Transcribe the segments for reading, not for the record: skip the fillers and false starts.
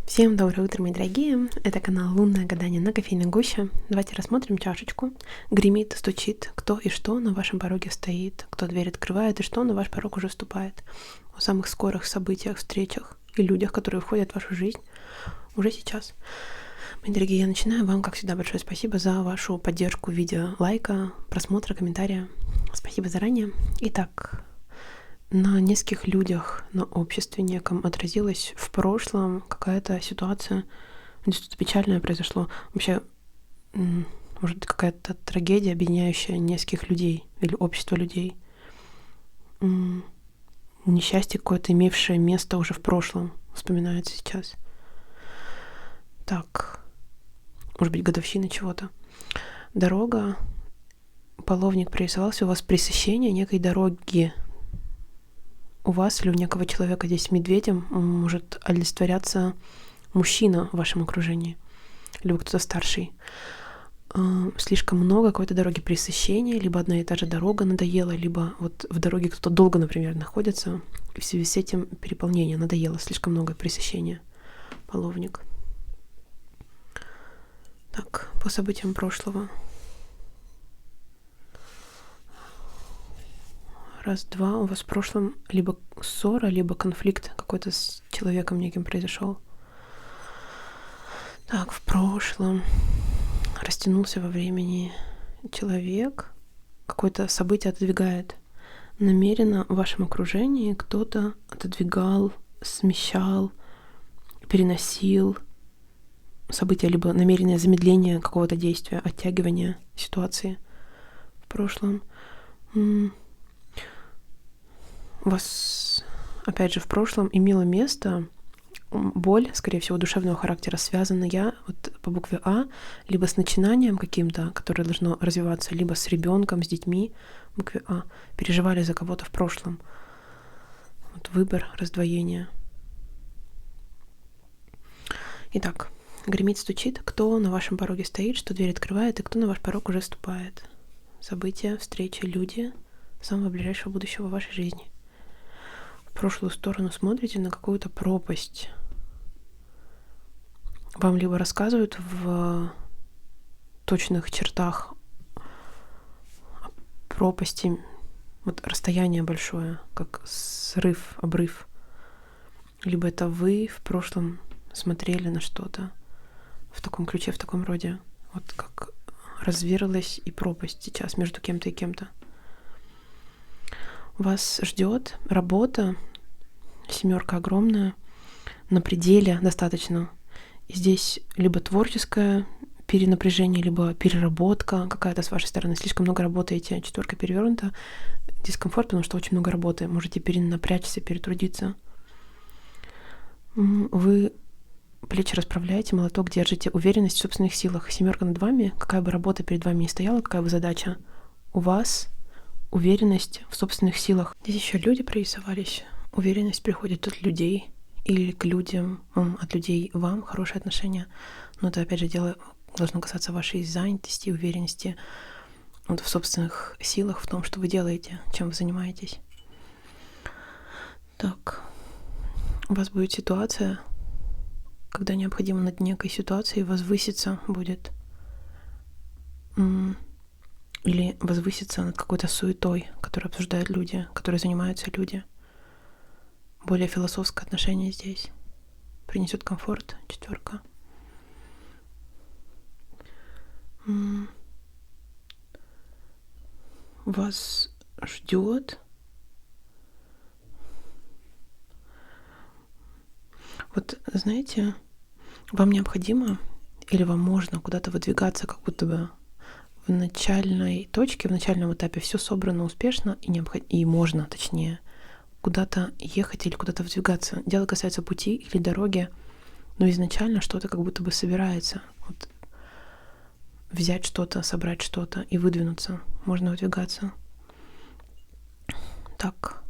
Всем доброе утро, мои дорогие. Это канал «Лунное гадание» на кофейной гуще. Давайте рассмотрим чашечку. Гремит, стучит, кто и что на вашем пороге стоит, кто дверь открывает и что на ваш порог уже вступает. О самых скорых событиях, встречах и людях, которые входят в вашу жизнь уже сейчас. Мои дорогие, я начинаю. Вам, как всегда, большое спасибо за вашу поддержку в виде лайка, просмотра, комментария. Спасибо заранее. Итак, на нескольких людях, на обществе неком отразилась в прошлом какая-то ситуация, где что-то печальное произошло. Вообще, может быть, какая-то трагедия, объединяющая нескольких людей или общество людей. Несчастье какое-то, имевшее место уже в прошлом, вспоминается сейчас. Так, может быть, годовщина чего-то. Дорога, половник прорисовался, у вас пресыщение некой дороги. У вас или у некого человека здесь медведем может олицетворяться мужчина в вашем окружении, либо кто-то старший. Слишком много какой-то дороги пресыщения, либо одна и та же дорога надоела, либо вот в дороге кто-то долго, например, находится, и в связи с этим переполнение надоело, слишком много пресыщения. Половник. Так, по событиям прошлого. Раз-два, у вас в прошлом либо ссора, либо конфликт какой-то с человеком неким произошел. Так, в прошлом растянулся во времени человек, какое-то событие отодвигает. Намеренно в вашем окружении кто-то отодвигал, смещал, переносил события, либо намеренное замедление какого-то действия, оттягивание ситуации в прошлом. У вас, опять же, в прошлом имело место боль, скорее всего, душевного характера, связанная вот по букве А, либо с начинанием каким-то, которое должно развиваться, либо с ребенком, с детьми, букве А. Переживали за кого-то в прошлом. Вот выбор, раздвоение. Итак, гремит, стучит. Кто на вашем пороге стоит, что дверь открывает, и кто на ваш порог уже вступает. События, встречи, люди самого ближайшего будущего в вашей жизни. В прошлую сторону смотрите на какую-то пропасть. Вам либо рассказывают в точных чертах о пропасти, вот расстояние большое, как срыв, обрыв. Либо это вы в прошлом смотрели на что-то в таком ключе, в таком роде. Вот как разверлась и пропасть сейчас между кем-то и кем-то. Вас ждет работа, 7 огромная, на пределе достаточно. И здесь либо творческое перенапряжение, либо переработка какая-то с вашей стороны. Слишком много работаете, 4 перевернута, дискомфорт, потому что очень много работы. Можете перенапрячься, перетрудиться. Вы плечи расправляете, молоток держите, уверенность в собственных силах. 7 над вами, какая бы работа перед вами ни стояла, какая бы задача, у вас уверенность в собственных силах. Здесь еще люди прорисовались. Уверенность приходит от людей или к людям, от людей вам, хорошие отношения. Но это, опять же, дело должно касаться вашей занятости, уверенности вот в собственных силах, в том, что вы делаете, чем вы занимаетесь. Так, у вас будет ситуация, когда необходимо над некой ситуацией возвыситься будет. Или возвыситься над какой-то суетой, которую обсуждают люди, которой занимаются люди. Более философское отношение здесь. Принесет комфорт, 4. Вас ждет. Вот, знаете, вам необходимо или вам можно куда-то выдвигаться, как будто бы в начальной точке, в начальном этапе все собрано успешно и можно, точнее, куда-то ехать или куда-то выдвигаться. Дело касается пути или дороги, но изначально что-то как будто бы собирается. Вот взять что-то, собрать что-то и выдвинуться. Можно выдвигаться. Так,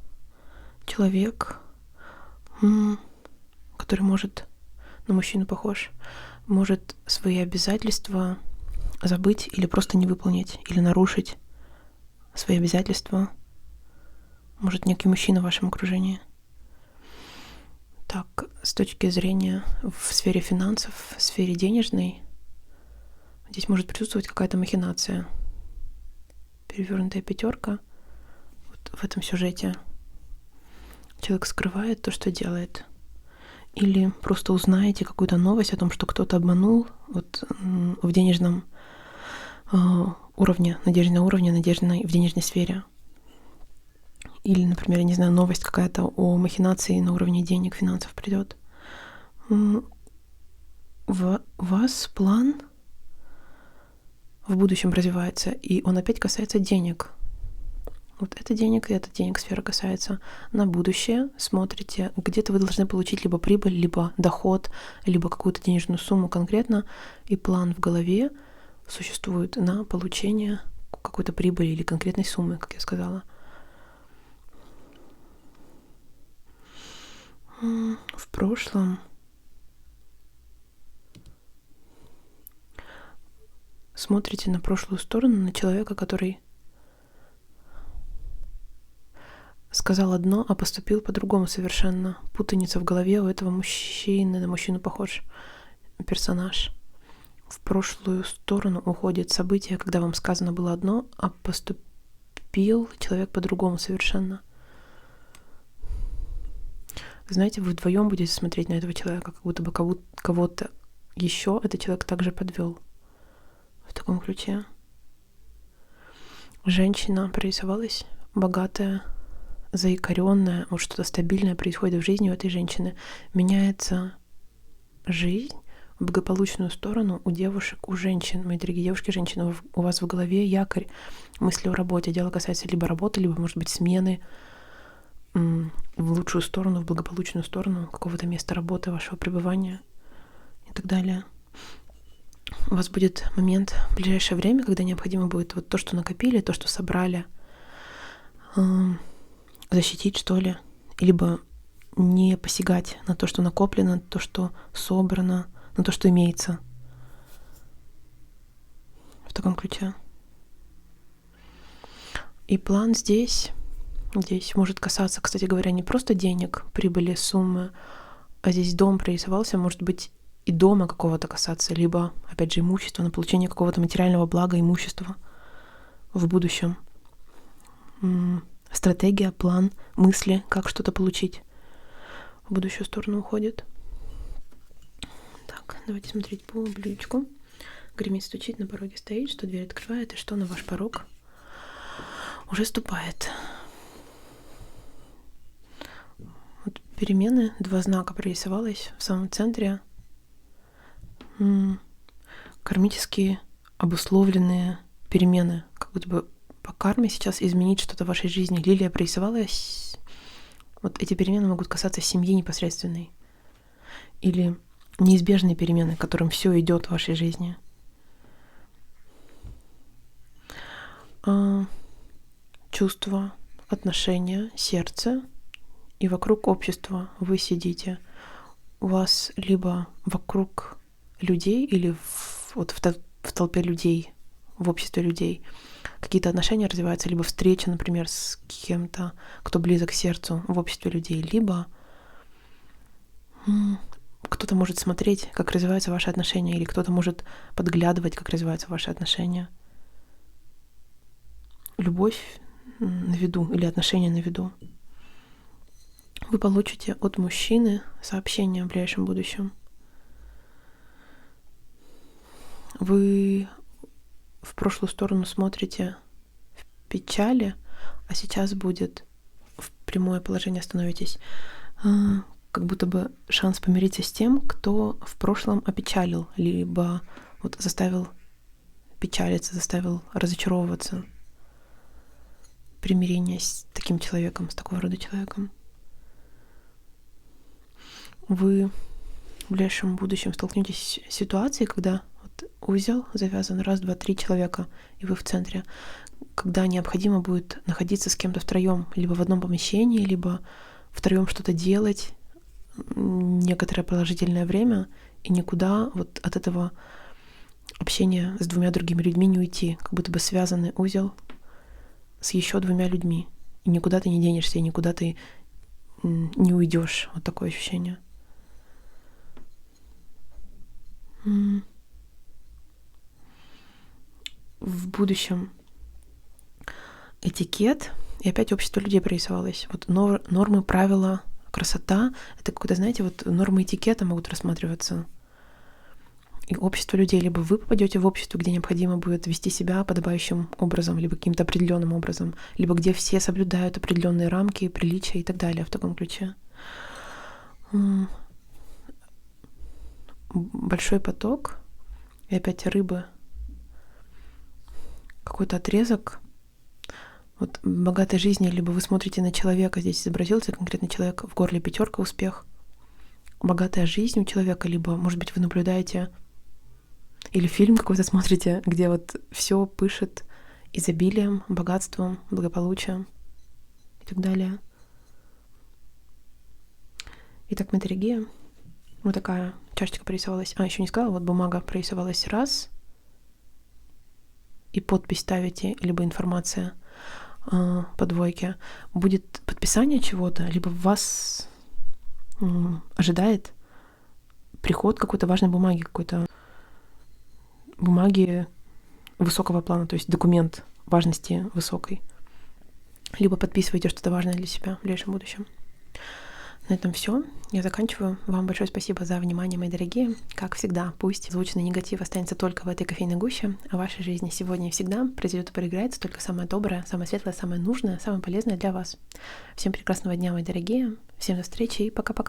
человек, который может, на мужчину похож, может свои обязательства забыть или просто не выполнить, или нарушить свои обязательства. Может, некий мужчина в вашем окружении. Так, с точки зрения в сфере финансов, в сфере денежной, здесь может присутствовать какая-то махинация. Перевернутая пятерка. Вот в этом сюжете человек скрывает то, что делает. Или просто узнаете какую-то новость о том, что кто-то обманул вот, в денежном уровне, на в денежной сфере. Или, например, я не знаю, новость какая-то о махинации на уровне денег, финансов придет. У вас план в будущем развивается, и он опять касается денег. Вот это денег, и это денег сфера касается. На будущее смотрите, где-то вы должны получить либо прибыль, либо доход, либо какую-то денежную сумму конкретно, и план в голове существует на получение какой-то прибыли или конкретной суммы, как я сказала. В прошлом смотрите на прошлую сторону, на человека, который сказал одно, а поступил по-другому совершенно. Путаница в голове у этого мужчины, на мужчину похож персонаж. В прошлую сторону уходит событие, когда вам сказано было одно, а поступил человек по-другому совершенно. Знаете, вы вдвоем будете смотреть на этого человека, как будто бы кого-то еще этот человек также подвел. В таком ключе. Женщина прорисовалась, богатая, заикаренная, вот что-то стабильное происходит в жизни у этой женщины. Меняется жизнь в благополучную сторону у девушек, у женщин. Мои дорогие девушки, женщины, у вас в голове якорь, мысли о работе. Дело касается либо работы, либо, может быть, смены в лучшую сторону, в благополучную сторону какого-то места работы, вашего пребывания и так далее. У вас будет момент в ближайшее время, когда необходимо будет вот то, что накопили, то, что собрали, защитить, что ли, либо не посягать на то, что накоплено, то, что собрано, на то, что имеется. В таком ключе. И план здесь может касаться, кстати говоря, не просто денег, прибыли, суммы, а здесь дом прорисовался, может быть, и дома какого-то касаться, либо, опять же, имущества, на получение какого-то материального блага, имущества в будущем. Стратегия, план, мысли, как что-то получить в будущую сторону уходит. Так, давайте смотреть по блюдечку. Гремит, стучит, на пороге стоит, что дверь открывает, и что на ваш порог уже ступает. Вот перемены, 2 знака прорисовалось в самом центре. Кармические обусловленные перемены, как будто бы по карме сейчас изменить что-то в вашей жизни. Лилия прорисовалась. Вот эти перемены могут касаться семьи непосредственной. Или неизбежные перемены, к которым все идет в вашей жизни. Чувства, отношения, сердце и вокруг общества вы сидите. У вас либо вокруг людей или в толпе людей, в обществе людей какие-то отношения развиваются, либо встреча, например, с кем-то, кто близок к сердцу в обществе людей, либо кто-то может смотреть, как развиваются ваши отношения, или кто-то может подглядывать, как развиваются ваши отношения. Любовь на виду или отношения на виду. Вы получите от мужчины сообщение в ближайшем будущем. Вы в прошлую сторону смотрите в печали, а сейчас будет в прямое положение становитесь, как будто бы шанс помириться с тем, кто в прошлом опечалил, либо вот заставил печалиться, заставил разочаровываться. Примирение с таким человеком, с такого рода человеком. Вы в ближайшем будущем столкнетесь с ситуацией, когда вот узел завязан 1, 2, 3 человека, и вы в центре, когда необходимо будет находиться с кем-то втроем, либо в одном помещении, либо втроем что-то делать некоторое продолжительное время, и никуда вот от этого общения с 2 другими людьми не уйти, как будто бы связанный узел с еще 2 людьми. И никуда ты не денешься, и никуда ты не уйдешь. Вот такое ощущение. в будущем этикет, и опять общество людей прорисовалось. Вот нормы, правила, красота — это какое-то, знаете, вот нормы этикета могут рассматриваться. И общество людей, либо вы попадете в общество, где необходимо будет вести себя подобающим образом, либо каким-то определенным образом, либо где все соблюдают определенные рамки, приличия и так далее в таком ключе. Большой поток, и опять рыбы, какой-то отрезок вот богатой жизни, либо вы смотрите на человека, здесь изобразился конкретно человек, в горле 5, успех, богатая жизнь у человека, либо, может быть, вы наблюдаете или фильм какой-то смотрите, где вот все пышет изобилием, богатством, благополучием и так далее. Итак, метарегия. Вот такая чашечка прорисовалась. Еще не сказала, вот бумага прорисовалась раз, и подпись ставите, либо информация по двойке. Будет подписание чего-то, либо вас ожидает приход какой-то важной бумаги, какой-то бумаги высокого плана, то есть документ важности высокой. Либо подписываете что-то важное для себя в ближайшем будущем. На этом все. Я заканчиваю. Вам большое спасибо за внимание, мои дорогие. Как всегда, пусть звучный негатив останется только в этой кофейной гуще, а в вашей жизни сегодня и всегда произойдет и проиграется только самое доброе, самое светлое, самое нужное, самое полезное для вас. Всем прекрасного дня, мои дорогие. Всем до встречи и пока-пока.